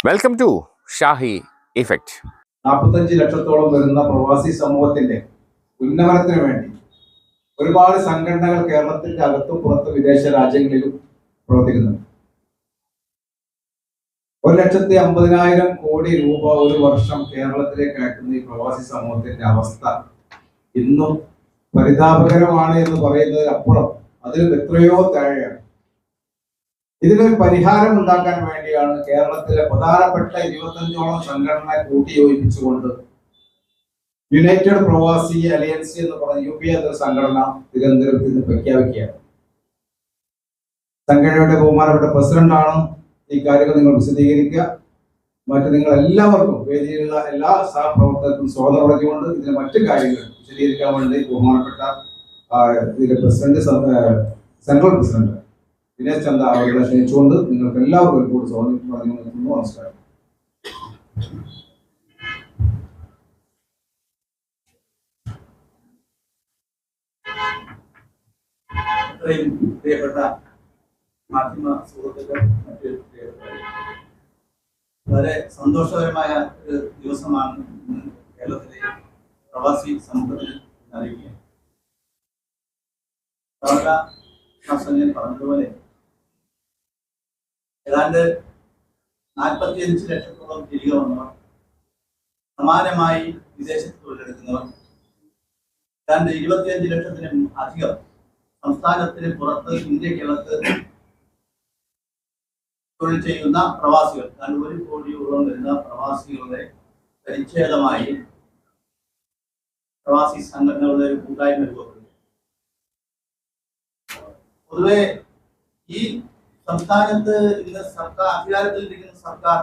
Welcome to Shahi effect. 45 ലക്ഷത്തോളം വരുന്ന പ്രവാസി സമൂഹത്തിന്റെ ഉന്നമനത്തിന് വേണ്ടി ഒരുപാട് സംഘടനകൾ കേരളത്തിന്റെ അകത്തും പുറത്തും വിദേശ രാജ്യങ്ങളിലും പ്രവർത്തിക്കുന്നുണ്ട്. 1,50,000 കോടി രൂപ ഒരു വർഷം കേരളത്തിലേക്ക് അയക്കുന്ന ഈ പ്രവാസി സമൂഹത്തിന്റെ അവസ്ഥ ഇന്നും പരിതാപകരമാണ് എന്ന് പറയുന്നതിനപ്പുറം അതിലും എത്രയോ താഴെയാണ്. ഇതിനൊരു പരിഹാരം ഉണ്ടാക്കാൻ വേണ്ടിയാണ് കേരളത്തിലെ പ്രധാനപ്പെട്ട 25ഓളം സംഘടനകളെ കൂട്ടിയോജിപ്പിച്ചുകൊണ്ട് യുണൈറ്റഡ് പ്രവാസി അലയൻസ് എന്ന് പറഞ്ഞ UPA എന്ന സംഘടന തിരുവനന്തപുരത്ത് നിന്ന് പ്രഖ്യാപിക്കുകയാണ്. സംഘടനയുടെ ബഹുമാനപ്പെട്ട പ്രസിഡന്റാണ് ഈ കാര്യങ്ങൾ നിങ്ങൾ വിശദീകരിക്കുക. മറ്റു നിങ്ങൾ എല്ലാവർക്കും വേദിയിലുള്ള എല്ലാ സഹപ്രവർത്തകർക്കും സ്വാഗതം പറഞ്ഞുകൊണ്ട് ഇതിന് മറ്റു കാര്യങ്ങൾ വിശദീകരിക്കാൻ വേണ്ടി ബഹുമാനപ്പെട്ട ഇതിന്റെ president, central president Dinesh Chanda അവരുടെ ക്ഷണിച്ചുകൊണ്ട് നിങ്ങൾക്ക് എല്ലാവർക്കും ഒരുപാട് സ്വാഗതം പറഞ്ഞു നിൽക്കുന്നു. നമസ്കാരം. പ്രിയപ്പെട്ട മാധ്യമ സുഹൃത്തുക്കൾ, മറ്റ് വളരെ സന്തോഷകരമായ ഒരു ദിവസമാണ് ഇന്ന് കേരളത്തിലെ പ്രവാസി സമൂഹത്തിന് അറിയിക്കുക. പറഞ്ഞതുപോലെ ഏതാണ്ട് 45 ലക്ഷത്തോളം തിരികെ വന്നവർ, സമാനമായി വിദേശത്ത് തൊഴിലെടുക്കുന്നവർ, ഏതാണ്ട് 25 ലക്ഷത്തിനും അധികം സംസ്ഥാനത്തിന് പുറത്ത് ഇന്ത്യക്കകത്ത് തൊഴിൽ ചെയ്യുന്ന പ്രവാസികൾ, ഏതാണ്ട് 1 കോടിയോളം വരുന്ന പ്രവാസികളുടെ പരിച്ഛേദമായി പ്രവാസി സംഘടനകളുടെ ഒരു കൂട്ടായ്മ രൂപപ്പെടുന്നു. പൊതുവെ ഈ സംസ്ഥാനത്ത് ഇന്ന് സർക്കാർ അധികാരത്തിലിരിക്കുന്ന സർക്കാർ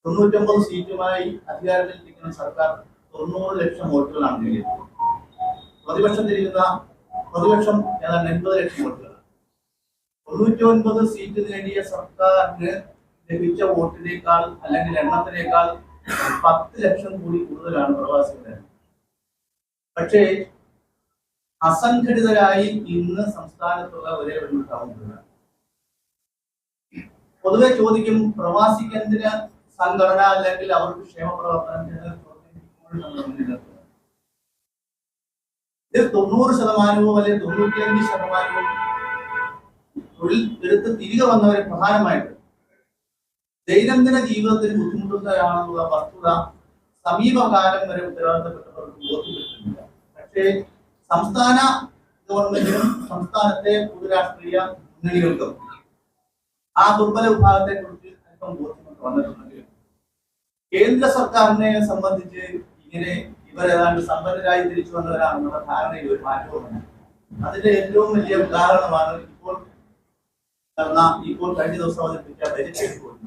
99 സീറ്റുമായി അധികാരത്തിലിരിക്കുന്ന സർക്കാർ 90 ലക്ഷം വോട്ടുകളാണ് നേടിയത്. പ്രതിപക്ഷം ഏതാണ്ട് 80 ലക്ഷം വോട്ടുകളാണ്. 99 സീറ്റ് നേടിയ സർക്കാരിന് ലഭിച്ച വോട്ടിനേക്കാൾ അല്ലെങ്കിൽ എണ്ണത്തിനേക്കാൾ 10 ലക്ഷം കൂടി കൂടുതലാണ് പ്രവാസികളുടെ. പക്ഷേ അസംഘടിതരായി ഇന്ന് സംസ്ഥാനത്തുള്ള ഒരേ ഒരു വിഭാഗം. പൊതുവെ ചോദിക്കും, പ്രവാസിക്ക് എന്തിന് സംഘടന അല്ലെങ്കിൽ അവർക്ക് ക്ഷേമ പ്രവർത്തനത്തിന് ഇത് 90% അല്ലെങ്കിൽ 95% തൊഴിൽ എടുത്ത് തിരികെ വന്നവരെ പ്രധാനമായിട്ട് ദൈനംദിന ജീവിതത്തിന് ബുദ്ധിമുട്ടുന്നവരാണെന്നുള്ള വസ്തുത സമീപകാലം വരെ ഉത്തരവാദിത്തപ്പെട്ടവർക്ക് ബോധ്യപ്പെട്ടിട്ടില്ല. പക്ഷേ സംസ്ഥാന ഗവൺമെന്റിനും സംസ്ഥാനത്തെ പൊതുരാഷ്ട്രീയ മുന്നണികൾക്കും ആ ദുർബല വിഭാഗത്തെ കുറിച്ച് അല്പം ബോധ്യപ്പെട്ട് വന്നിട്ടുണ്ടെങ്കിലും കേന്ദ്ര സർക്കാരിനെ സംബന്ധിച്ച് ഇങ്ങനെ ഇവരേതാണ്ട് സമ്പന്നരായി തിരിച്ചു വന്നവരാണെന്നുള്ള ധാരണയിൽ ഒരു മാറ്റവുമുണ്ട്. അതിന്റെ ഏറ്റവും വലിയ ഉദാഹരണമാണ് ഇപ്പോൾ കഴിഞ്ഞ ദിവസം അവതരിപ്പിച്ച ബജറ്റ് റിപ്പോർട്ട്.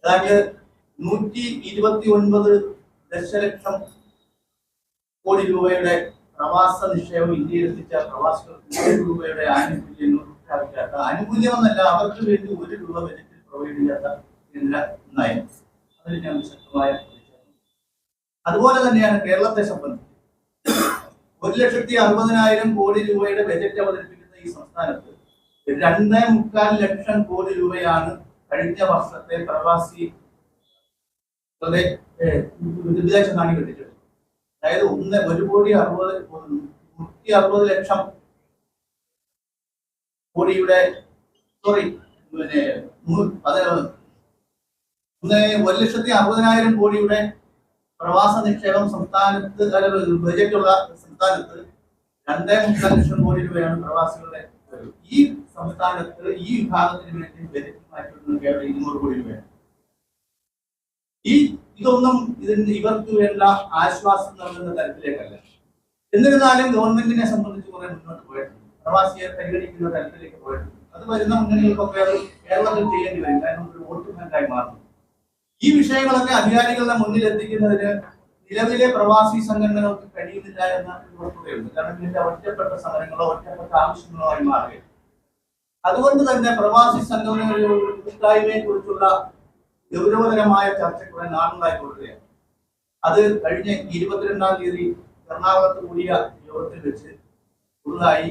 ഏതാണ്ട് 129 ദശലക്ഷം കോടി രൂപയുടെ പ്രവാസ നിക്ഷേപം ഇന്ത്യയിൽ എത്തിച്ച പ്രവാസികൾക്ക് 100 രൂപയുടെ ആനുകൂല്യങ്ങൾ പ്രഖ്യാപിക്കാത്ത, ആനുകൂല്യമെന്നല്ല, അവർക്ക് വേണ്ടി 1 രൂപ ബജറ്റിൽ പ്രൊവൈഡ് ചെയ്യാത്ത കേന്ദ്ര നയം. അതിൽ ഞാൻ ശക്തമായ അതുപോലെ തന്നെയാണ് കേരളത്തെ സംബന്ധിച്ച് 1,60,60,000 കോടി രൂപയുടെ ബജറ്റ് അവതരിപ്പിക്കുന്ന ഈ സംസ്ഥാനത്ത് 2.25 ലക്ഷം കോടി രൂപയാണ് കഴിഞ്ഞ വർഷത്തെ പ്രവാസി വിദേശ നാണി കെട്ടിച്ചത്. അതായത് 1,60,00,000 കോടിയുടെ 1,60,60,000 കോടിയുടെ പ്രവാസ നിക്ഷേപം സംസ്ഥാനത്ത് ബജറ്റുള്ള സംസ്ഥാനത്ത് 2.25 ലക്ഷം കോടി രൂപയാണ് പ്രവാസികളുടെ. ഈ സംസ്ഥാനത്ത് ഈ വിഭാഗത്തിന് വേണ്ടി ബജറ്റ് മാറ്റിവിടുന്നത് കേവലം 200 കോടി രൂപയാണ്. ഇതൊന്നും ഇവർക്ക് വേണ്ട ആശ്വാസം നൽകുന്ന തരത്തിലേക്കല്ല. എന്നിരുന്നാലും ഗവൺമെന്റിനെ സംബന്ധിച്ച് കുറെ മുന്നോട്ട് പോയിട്ടുണ്ട്, പ്രവാസിയെ പരിഗണിക്കുന്ന തരത്തിലേക്ക് പോയിട്ടുണ്ട്. അത് വരുന്ന മുന്നണികൾക്കൊക്കെ അത് കേരളത്തിൽ ചെയ്യേണ്ടി വരും, കാരണം ഒരു വോട്ട് ബാങ്കായി മാറുന്നു. ഈ വിഷയങ്ങളൊക്കെ അധികാരികളുടെ മുന്നിൽ എത്തിക്കുന്നതിന് നിലവിലെ പ്രവാസി സംഘടനകൾക്ക് കഴിയുന്നില്ല എന്ന വസ്തുതയുണ്ട്. കാരണം ഇതിന്റെ ഒറ്റപ്പെട്ട സമരങ്ങളോ ഒറ്റപ്പെട്ട ആവശ്യങ്ങളോ ആയി മാറുകയും അതുകൊണ്ട് തന്നെ പ്രവാസി സംഘടനകളുടെ കൂട്ടായ്മയെ കുറിച്ചുള്ള ഗൗരവകരമായ ചർച്ച കുറെ നാളുകളായി തുടരുകയാണ്. അത് കഴിഞ്ഞ 22-ാം തീയതി എറണാകുളത്ത് കൂടിയ യോഗത്തിൽ വെച്ച് പുതുതായി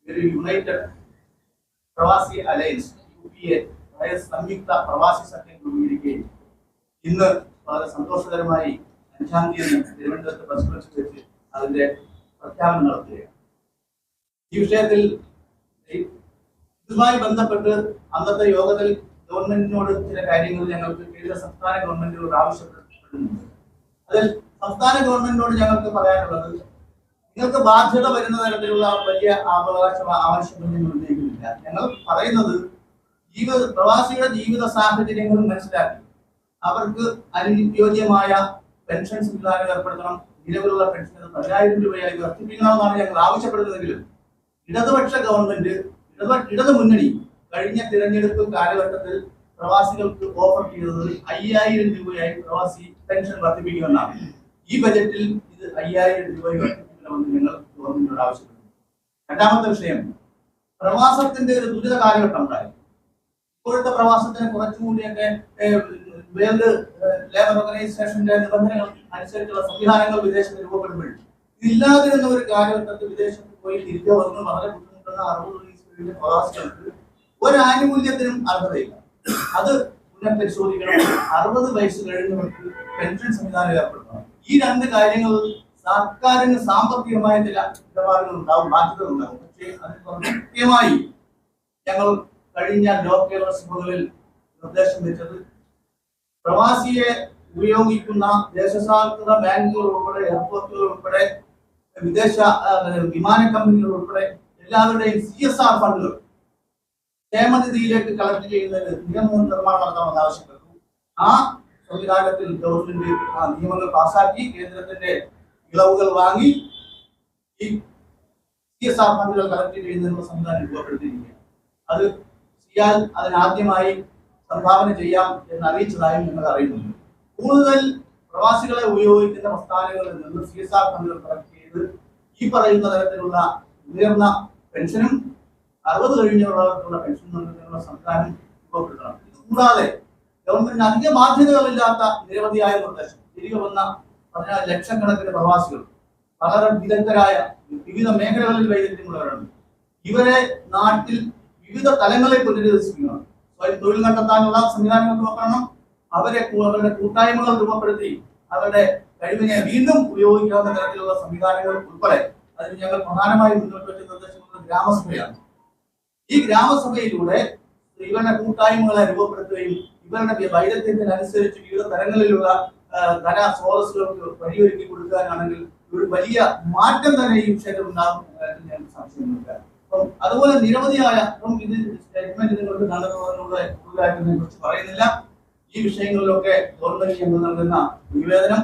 ഒരു യുണൈറ്റഡ് പ്രവാസി അലയൻസ് UPA സംയുക്ത പ്രവാസി സംഘം രൂപീകരിക്കുകയും ഇന്ന് വളരെ സന്തോഷകരമായി 5-ാം തീയതി തിരുവനന്തപുരത്ത് പ്രസ് ക്ലബ്ബിൽ വെച്ച് അതിന്റെ പ്രഖ്യാപനം നടത്തുകയാണ്. ഈ വിഷയത്തിൽ ഇതുമായി ബന്ധപ്പെട്ട് അന്നത്തെ യോഗത്തിൽ ഗവൺമെന്റിനോട് ചില കാര്യങ്ങൾ ഞങ്ങൾക്ക് കേന്ദ്ര സംസ്ഥാന ഗവൺമെന്റിനോട് ആവശ്യപ്പെട്ടിട്ടുണ്ട്. അതിൽ സംസ്ഥാന ഗവൺമെന്റിനോട് ഞങ്ങൾക്ക് പറയാനുള്ളത്, നിങ്ങൾക്ക് ബാധ്യത വരുന്ന തരത്തിലുള്ള വലിയ ആവശ്യമൊന്നും ഞങ്ങൾ ഉന്നയിക്കുന്നില്ല. ഞങ്ങൾ പറയുന്നത് പ്രവാസിയുടെ ജീവിത സാഹചര്യങ്ങൾ മനസ്സിലാക്കി അവർക്ക് അനുയോജ്യമായ പെൻഷൻ സംവിധാനം ഏർപ്പെടുത്തണം. നിലവിലുള്ള പെൻഷൻ 10,000 രൂപയായി വർദ്ധിപ്പിക്കണമെന്നാണ് ഞങ്ങൾ ആവശ്യപ്പെടുന്നതെങ്കിലും ഇടതുപക്ഷ ഗവൺമെന്റ് ഇടതു മുന്നണി കഴിഞ്ഞ തിരഞ്ഞെടുപ്പ് കാലഘട്ടത്തിൽ പ്രവാസികൾക്ക് ഓഫർ ചെയ്തത് 5,000 രൂപയായി പ്രവാസി പെൻഷൻ വർദ്ധിപ്പിക്കുമെന്നാണ്. ഈ ബജറ്റിൽ ഇത് 5,000 രൂപയായി വർദ്ധിപ്പിക്കണമെന്ന് ഞങ്ങൾ ഗവൺമെന്റിനോട് ആവശ്യപ്പെടുന്നു. രണ്ടാമത്തെ വിഷയം, പ്രവാസത്തിന്റെ ഒരു ദുരിത കാലഘട്ടം ഉണ്ടായി. ഇപ്പോഴത്തെ പ്രവാസത്തിന് കുറച്ചുകൂടിയൊക്കെ വേൾഡ് ലേബർ ഓർഗനൈസേഷന്റെ നിബന്ധനകൾ അനുസരിച്ചുള്ള സംവിധാനങ്ങൾ വിദേശത്ത് രൂപപ്പെടുമ്പോൾ ഇതില്ലാതിരുന്ന ഒരു കാലഘട്ടത്തിൽ വിദേശത്ത് പോയി തിരികെ വന്ന് വളരെ ബുദ്ധിമുട്ടുന്ന 60 പ്രവാസികൾക്ക് ഒരു ആനുകൂല്യത്തിനും അർഹതയില്ല. അത് പുനഃപരിശോധിക്കണം. 60 വയസ്സ് കഴിഞ്ഞവർക്ക് പെൻഷൻ സംവിധാനം ഏർപ്പെടുത്തണം. ഈ രണ്ട് കാര്യങ്ങൾ സർക്കാരിന് സാമ്പത്തികമായ ചില ഇടപാടുകൾ ഉണ്ടാവും, ബാധ്യതകൾ ഉണ്ടാവും. പക്ഷേ അതിന് കൃത്യമായി ഞങ്ങൾ കഴിഞ്ഞ ലോകേരള സഭകളിൽ നിർദ്ദേശം വെച്ചത്, പ്രവാസിയെ ഉപയോഗിക്കുന്ന ദേശസാൽകൃത ബാങ്കുകൾ ഉൾപ്പെടെ, എയർപോർട്ടുകൾ ഉൾപ്പെടെ, വിദേശ വിമാന കമ്പനികൾ ഉൾപ്പെടെ എല്ലാവരുടെയും CSR ഫണ്ടുകൾ ക്ഷേമനിധിയിലേക്ക് കളക്ട് ചെയ്യുന്നതിന് നിയമനിർമ്മാണം നടത്തണമെന്ന് ആവശ്യപ്പെട്ടു. ആ സംവിധാനത്തിൽ ഗവൺമെന്റ് ആ നിയമങ്ങൾ പാസാക്കി കേന്ദ്രത്തിന്റെ ഇളവുകൾ വാങ്ങി ഈ CSR ഫണ്ടുകൾ കളക്ട് ചെയ്യുന്നതിനുള്ള സംവിധാനം രൂപപ്പെടുത്തിയിരിക്കുകയാണ്. അത് ചെയ്യാൻ അതിനാദ്യമായി സംഭാവന ചെയ്യാം എന്ന് അറിയിച്ചതായും ഞങ്ങൾ അറിയുന്നുണ്ട്. കൂടുതൽ പ്രവാസികളെ ഉപയോഗിക്കുന്ന പ്രസ്ഥാനങ്ങളിൽ നിന്ന് CSR ഫണ്ടുകൾ കളക്ട് ചെയ്ത് ഈ പറയുന്ന തരത്തിലുള്ള ഉയർന്ന പെൻഷനും 60 കഴിഞ്ഞുള്ളവർക്കുള്ള പെൻഷൻ നൽകുന്നതിനുള്ള സംവിധാനം രൂപപ്പെടുത്തണം. ഇത് കൂടാതെ ഗവൺമെന്റിന് അധിക ബാധ്യതകളില്ലാത്ത നിരവധിയായ നിർദ്ദേശം. തിരികെ വന്ന 14 ലക്ഷക്കണക്കിന് പ്രവാസികൾ വളരെ വിദഗ്ധരായ വിവിധ മേഖലകളിൽ വൈദഗ്ധ്യമുള്ളവരാണ്. ഇവരെ നാട്ടിൽ വിവിധ തലങ്ങളെ പുനരധിവസിക്കണം. സ്വയം തൊഴിൽ കണ്ടെത്താനുള്ള സംവിധാനങ്ങൾ രൂപപ്പെടണം. അവരുടെ കൂട്ടായ്മകൾ രൂപപ്പെടുത്തി അവരുടെ കഴിവിനെ വീണ്ടും ഉപയോഗിക്കാവുന്ന തരത്തിലുള്ള സംവിധാനങ്ങൾ ഉൾപ്പെടെ അതിന് ഞങ്ങൾ പ്രധാനമായും മുന്നോട്ട് വെച്ച നിർദ്ദേശമുള്ള ഗ്രാമസഭയാണ്. ഈ ഗ്രാമസഭയിലൂടെ ഇവരുടെ കൂട്ടായ്മകളെ രൂപപ്പെടുത്തുകയും ഇവരുടെ വൈദഗ്ധ്യത്തിനനുസരിച്ച് വിവിധ തരങ്ങളിലുള്ള ധന സ്രോതസ്സുകൾക്ക് വഴിയൊരുക്കി കൊടുക്കാനാണെങ്കിൽ ഒരു വലിയ മാറ്റം തന്നെ ഈ വിഷയത്തിൽ ഉണ്ടാകും ഞാൻ സംശയമില്ല. അപ്പം അതുപോലെ നിരവധിയായ ഇത് സ്റ്റേറ്റ്മെന്റ് നിങ്ങൾക്ക് നൽകുന്നതിനെ കുറിച്ച് പറയുന്നില്ല. ഈ വിഷയങ്ങളിലൊക്കെ ഗവൺമെന്റ് ഞങ്ങൾ നൽകുന്ന നിവേദനം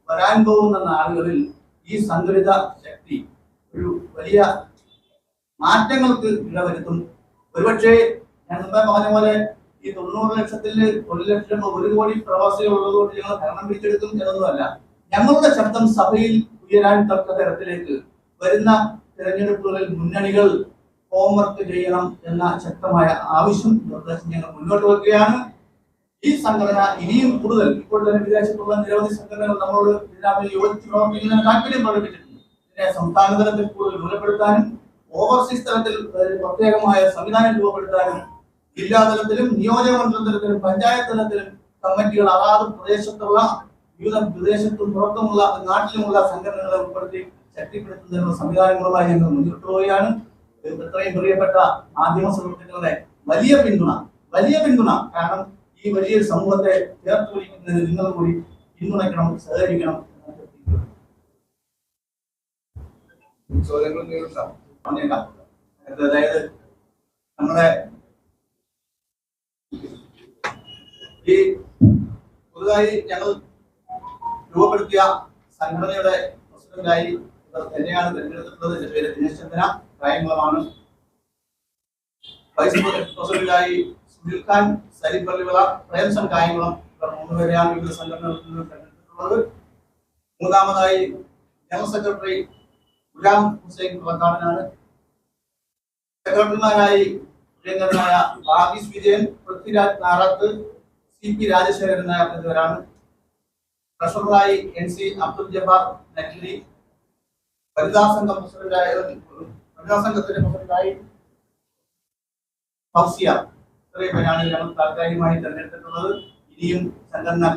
വരാൻ പോകുന്ന നാളുകളിൽ ഈ സംഘടിത ശക്തി ഒരു വലിയ മാറ്റങ്ങൾക്ക് ഇടവരുത്തും. ഒരുപക്ഷെ ഞാൻ മുമ്പേ പറഞ്ഞ പോലെ ഈ 90 ലക്ഷത്തിൽ 1 ലക്ഷം 1 കോടി പ്രവാസികൾ ഉള്ളതുകൊണ്ട് ഞങ്ങൾ ഭരണം പിടിച്ചെടുക്കും എന്നൊന്നുമല്ല. ഞങ്ങളുടെ ശബ്ദം സഭയിൽ ഉയരാൻ തക്ക തരത്തിലേക്ക് വരുന്ന തിരഞ്ഞെടുപ്പുകളിൽ മുന്നണികൾ ഹോംവർക്ക് ചെയ്യണം എന്ന ശക്തമായ ആവശ്യം നിർദ്ദേശം ഞങ്ങൾ മുന്നോട്ട് വെക്കുകയാണ്. ഈ സംഘടന ഇനിയും കൂടുതൽ, ഇപ്പോൾ തന്നെ വിദേശത്തുള്ള നിരവധി സംഘടനകൾ നമ്മളോട് ഇതിനകത്ത് യോജിച്ച് പ്രവർത്തിക്കുന്നതിന് താല്പര്യം പ്രകടിപ്പിച്ചിട്ടുണ്ട്. ഇതിനെ സംസ്ഥാന തലത്തിൽ കൂടുതൽ വിപുലപ്പെടുത്താനും ഓവർസീസ് തലത്തിൽ പ്രത്യേകമായ സംവിധാനം രൂപപ്പെടുത്താനും ജില്ലാ തലത്തിലും നിയോജകമണ്ഡലം തലത്തിലും പഞ്ചായത്ത് തലത്തിലും കമ്മിറ്റികൾ അതാത് പ്രദേശത്തുള്ള വിവിധ വിദേശത്തും പുറത്തുമുള്ള നാട്ടിലുമുള്ള സംഘടനകളെ ഉൾപ്പെടുത്തി ശക്തിപ്പെടുത്തുന്നതിനുള്ള സംവിധാനങ്ങളുമായി ഞങ്ങൾ മുന്നോട്ട് പോവുകയാണ്. ഇത്രയും പ്രിയപ്പെട്ട മാധ്യമ സുഹൃത്തുക്കളുടെ വലിയ പിന്തുണ കാരണം ഈ വലിയൊരു സമൂഹത്തെ ചേർത്ത് പിടിക്കുന്നതിന് നിങ്ങൾ കൂടി പിന്തുണയ്ക്കണം, സഹകരിക്കണം. അതായത് നമ്മുടെ ഈ പുതുതായി ഞങ്ങൾ രൂപപ്പെടുത്തിയ സംഘടനയുടെ പ്രസിഡന്റായി ഇവർ തന്നെയാണ് തെരഞ്ഞെടുത്തിട്ടുള്ളത്. എന്റെ പേര് ദിനേശ് ചന്ദ്ര, കായംകുളമാണ്. വൈസ് പ്രസിഡന്റായി സുനിൽ ഖാൻ, സരിത് പള്ളിവിള, പ്രേംസൻ കായംകുളം, ഇവർ 3 പേരെയാണ് വിവിധ സംഘടനകളിൽ നിന്ന് തെരഞ്ഞെടുത്തിട്ടുള്ളത്. മൂന്നാമതായി ജനറൽ സെക്രട്ടറി ഗുലാം ഹുസൈൻ പുറക്കാടനാണ്. സെക്രട്ടറിമാരായി പ്രിയങ്കരനായ ബാബീസ് വിജയൻ, പൃഥ്വിരാജ് നാറാത്ത്, CP രാജശേഖരൻ നായർ എന്നിവരാണ്. ട്രഷററായി NC അബ്ദുൽ ജബ്ബാർ നഖ്ലി, വനിതാ സംഘത്തിന്റെ പ്രസിഡന്റായി ഫൗസിയ, ഇത്രയും പേരാണ് ഞങ്ങൾ താൽക്കാലികമായി തെരഞ്ഞെടുത്തിട്ടുള്ളത്. ഇനിയും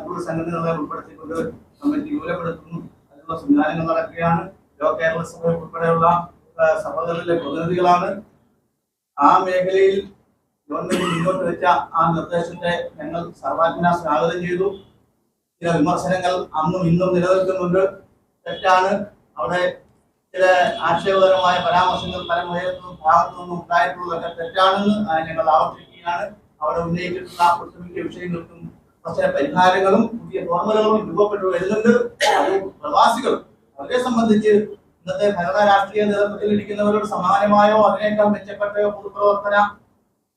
കൂടുതൽ സംഘടനകളെ ഉൾപ്പെടുത്തിക്കൊണ്ട് കമ്മിറ്റി വിപുലപ്പെടുത്തുന്നു. അതിനുള്ള സംവിധാനങ്ങൾ നടക്കുകയാണ്. ലോ കേരള സഭ ഉൾപ്പെടെയുള്ള സഭകളിലെ പ്രതിനിധികളാണ്. ആ മേഖലയിൽ ഗവൺമെന്റ് മുന്നോട്ട് വെച്ച ആ നിർദ്ദേശത്തെ ഞങ്ങൾ സർവാത്മന സ്വാഗതം ചെയ്തു. ചില വിമർശനങ്ങൾ അന്നും ഇന്നും നിലനിൽക്കുന്നുണ്ട്. തെറ്റാണ്. അവിടെ ചില ആക്ഷേപകരമായ പരാമർശങ്ങൾ പല ഭാഗത്തു നിന്നും ഉണ്ടായിട്ടുള്ളതൊക്കെ തെറ്റാണെന്ന് ഞങ്ങൾ ആവർത്തിക്കുകയാണ്. അവിടെ ഉന്നയിച്ചിട്ടുള്ള ഒട്ടുമിക്ക വിഷയങ്ങൾക്കും പക്ഷേ പരിഹാരങ്ങളും പുതിയ ഫോർമുലകളും രൂപപ്പെട്ടു വരുന്നുണ്ട്. അത് പ്രവാസികൾ അവരെ സംബന്ധിച്ച് ഇന്നത്തെ ഭരണ രാഷ്ട്രീയ നേതൃത്വത്തിൽ ഇരിക്കുന്നവരോട് സമാനമായോ അതിനേക്കാൾ മെച്ചപ്പെട്ടയോ പൊതുപ്രവർത്തന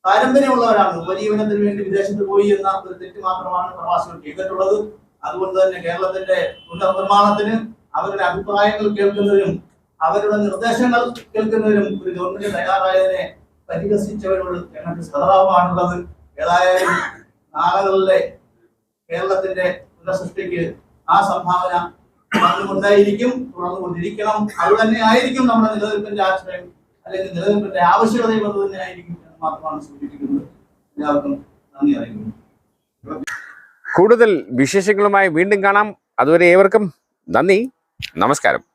പാരമ്പര്യമുള്ളവരാണ്. ഉപജീവനത്തിന് വേണ്ടി വിദേശത്ത് പോയി എന്ന ഒരു തെറ്റ് മാത്രമാണ് പ്രവാസികൾ ചെയ്തിട്ടുള്ളത്. അതുകൊണ്ട് തന്നെ കേരളത്തിന്റെ പുനർനിർമ്മാണത്തിന് അവരുടെ അഭിപ്രായങ്ങൾ കേൾക്കുന്നതിനും അവരുടെ നിർദ്ദേശങ്ങൾ കേൾക്കുന്നതിനും ഒരു ഗവൺമെന്റ് തയ്യാറായതിനെ പരിഹസിച്ചവരോട് ഞങ്ങൾക്ക് സഹതാപമാണുള്ളത്. ഏതായാലും നാളുകളിലെ കേരളത്തിന്റെ പുനഃസൃഷ്ടിക്ക് ആ സംഭാവന തുടർന്നുകൊണ്ടേയിരിക്കും, തുടർന്നുകൊണ്ടിരിക്കണം. അത് തന്നെ ആയിരിക്കും നമ്മുടെ നിലനിൽപ്പിന്റെ ആശ്രയം, അല്ലെങ്കിൽ നിലനിൽപ്പിന്റെ ആവശ്യകതയും അത് തന്നെ ആയിരിക്കും എന്ന് മാത്രമാണ് സൂചിപ്പിക്കുന്നത്. എല്ലാവർക്കും നന്ദി അറിയിക്കുന്നു. കൂടുതൽ വിശേഷങ്ങളുമായി വീണ്ടും കാണാം. അതുവരെ ഏവർക്കും നന്ദി, നമസ്കാരം.